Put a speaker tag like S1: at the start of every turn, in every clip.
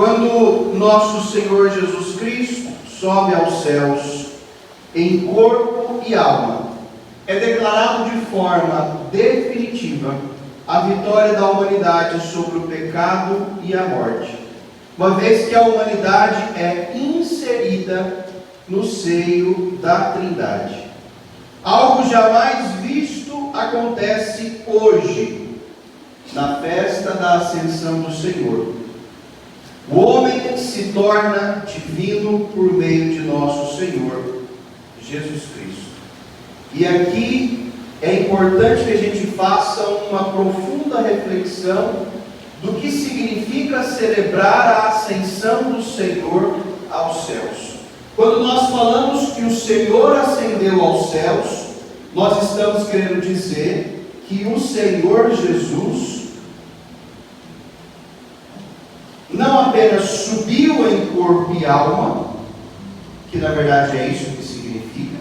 S1: Quando nosso Senhor Jesus Cristo sobe aos céus em corpo e alma, é declarado de forma definitiva a vitória da humanidade sobre o pecado e a morte, uma vez que a humanidade é inserida no seio da Trindade. Algo jamais visto acontece hoje, na festa da ascensão do Senhor. O homem se torna divino por meio de nosso Senhor Jesus Cristo. E aqui é importante que a gente faça uma profunda reflexão do que significa celebrar a ascensão do Senhor aos céus. Quando nós falamos que o Senhor ascendeu aos céus, nós estamos querendo dizer que o Senhor Jesus não apenas subiu em corpo e alma, que na verdade é isso que significa,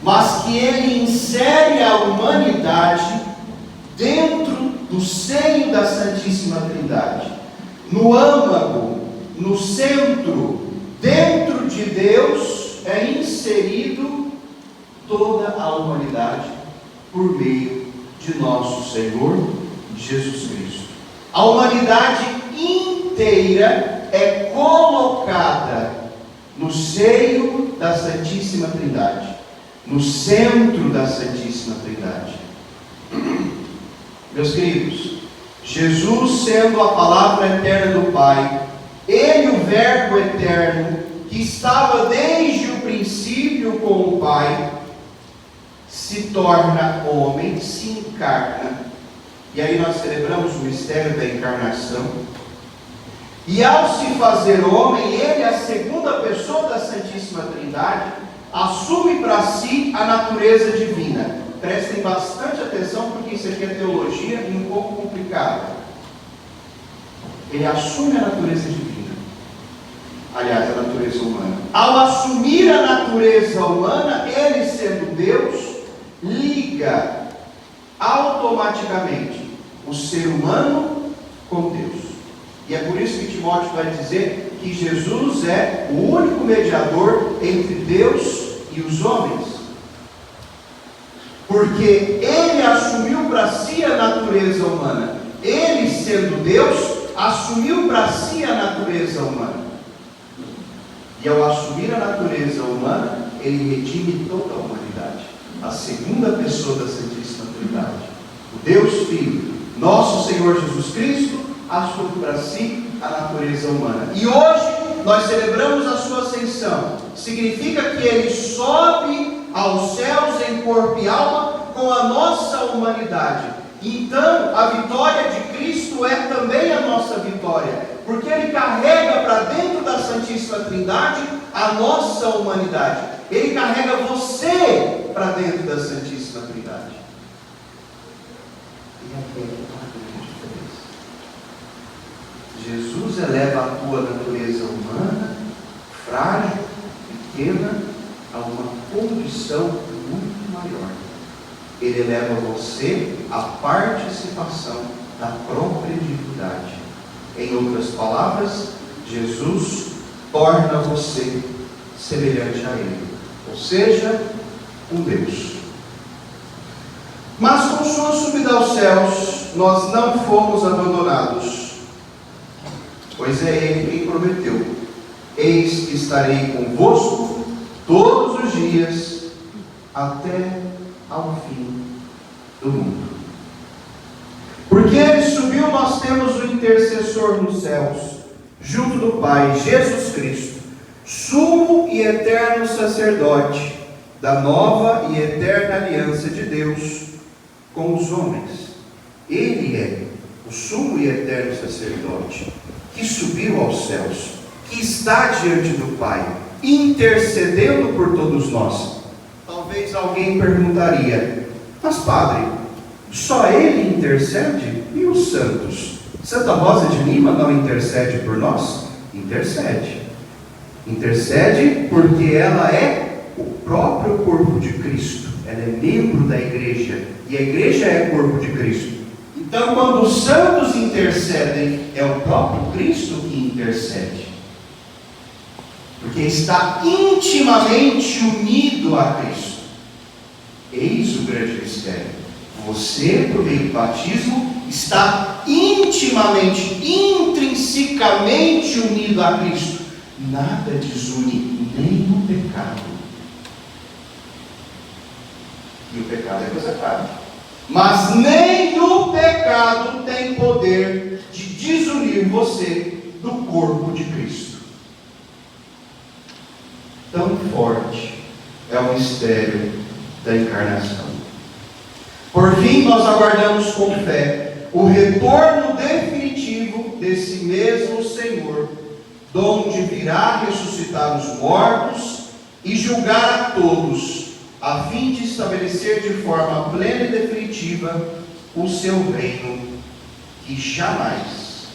S1: mas que Ele insere a humanidade dentro do seio da Santíssima Trindade, no âmago, no centro, dentro de Deus, é inserido toda a humanidade por meio de nosso Senhor Jesus Cristo. A humanidade inteira é colocada no seio da Santíssima Trindade, no centro da Santíssima Trindade. Meus queridos, Jesus sendo a palavra eterna do Pai, Ele o Verbo eterno, que estava desde o princípio com o Pai, se torna homem, se encarna. E aí nós celebramos o mistério da encarnação. E ao se fazer homem, Ele, a segunda pessoa da Santíssima Trindade, assume para si a natureza divina. Prestem bastante atenção, porque isso aqui é teologia e um pouco complicado. Ele assume a natureza divina, aliás, a natureza humana. Ao assumir a natureza humana, Ele, sendo Deus, liga automaticamente o ser humano com Deus. E é por isso que Timóteo vai dizer que Jesus é o único mediador entre Deus e os homens. Porque Ele assumiu para si a natureza humana. Ele, sendo Deus, assumiu para si a natureza humana. E ao assumir a natureza humana, Ele redime toda a humanidade. A segunda pessoa da Santíssima Trindade, o Deus Filho, nosso Senhor Jesus Cristo, assume para si a natureza humana. E hoje nós celebramos a sua ascensão. Significa que Ele sobe aos céus em corpo e alma com a nossa humanidade. Então a vitória de Cristo é também a nossa vitória, porque Ele carrega para dentro da Santíssima Trindade a nossa humanidade. Ele carrega você para dentro da Santíssima Trindade. E aqui é a grande diferença. Jesus eleva a tua natureza humana, frágil, pequena, a uma condição muito maior. Ele eleva você à participação da própria divindade. Em outras palavras, Jesus torna você semelhante a Ele, ou seja, um Deus. Mas com sua subida aos céus, nós não fomos abandonados, pois é Ele quem prometeu: eis que estarei convosco todos os dias, até ao fim do mundo. Porque Ele subiu, nós temos o intercessor nos céus, junto do Pai, Jesus Cristo, sumo e eterno sacerdote da nova e eterna aliança de Deus com os homens. Ele é o sumo e eterno sacerdote, que subiu aos céus, que está diante do Pai, intercedendo por todos nós. Talvez alguém perguntaria: mas padre, só Ele intercede? E os santos? Santa Rosa de Lima não intercede por nós? Intercede. Intercede porque ela é o próprio corpo de Cristo. Ela é membro da igreja, e a igreja é corpo de Cristo. Então, quando os santos intercedem, é o próprio Cristo que intercede, porque está intimamente unido a Cristo. Eis o grande mistério: você, por meio do batismo, está intimamente, intrinsecamente unido a Cristo. Nada desune, nem o pecado. E o pecado é coisa clara. Mas nem o pecado tem poder de desunir você do corpo de Cristo. Tão forte é o mistério da encarnação. Por fim, nós aguardamos com fé o retorno definitivo desse mesmo Senhor, donde virá ressuscitar os mortos e julgar a todos, a fim de estabelecer de forma plena e definitiva o seu reino, que jamais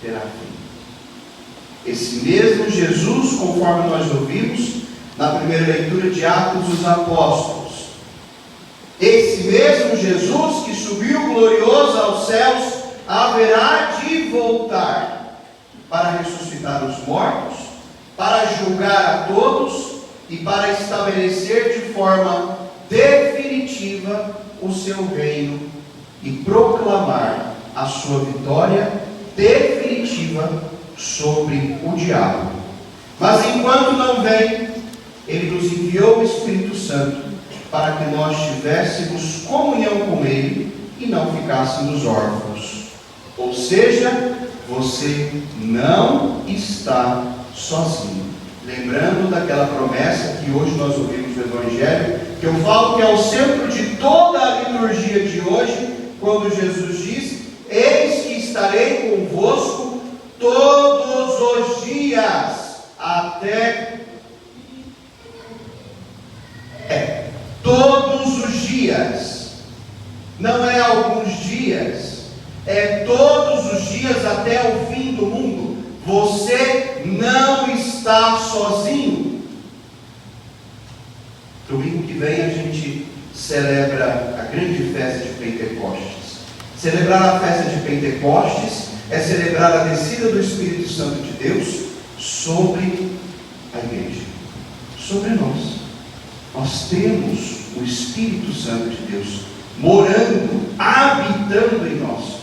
S1: terá fim. Esse mesmo Jesus, conforme nós ouvimos na primeira leitura de Atos dos Apóstolos, esse mesmo Jesus que subiu glorioso aos céus, haverá de voltar para ressuscitar os mortos, para julgar a todos e para estabelecer de forma definitiva o seu reino e proclamar a sua vitória definitiva sobre o diabo. Mas enquanto não vem, Ele nos enviou o Espírito Santo para que nós tivéssemos comunhão com Ele e não ficássemos órfãos. Ou seja, você não está sozinho. Lembrando daquela promessa que hoje nós ouvimos no Evangelho, que eu falo que é o centro de toda a liturgia de hoje, quando Jesus diz: eis que estarei convosco todos os dias, até todos os dias. Não é alguns dias, é todos os dias até o fim do mundo. Você não está sozinho. Domingo que vem a gente celebra a grande festa de Pentecostes. Celebrar a festa de Pentecostes é celebrar a descida do Espírito Santo de Deus sobre a igreja, sobre nós. Nós temos o Espírito Santo de Deus morando, habitando em nós.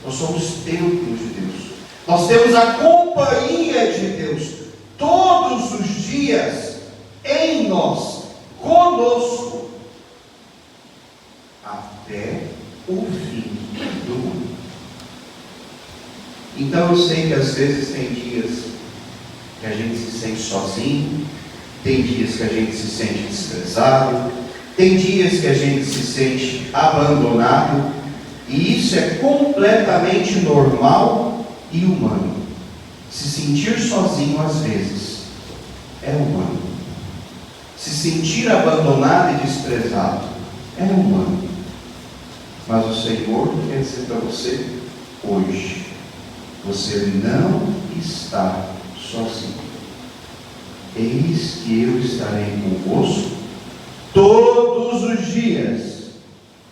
S1: Nós somos templos de Deus. Nós temos a companhia de Deus todos os dias em nós, conosco, até o fim do mundo. Então eu sei que às vezes tem dias que a gente se sente sozinho, tem dias que a gente se sente desprezado, tem dias que a gente se sente abandonado, e isso é completamente normal e humano. Se sentir sozinho às vezes é humano. Se sentir abandonado e desprezado é humano. Mas o Senhor quer dizer para você hoje: você não está sozinho. Eis que eu estarei convosco todos os dias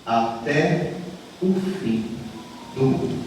S1: até o fim do mundo.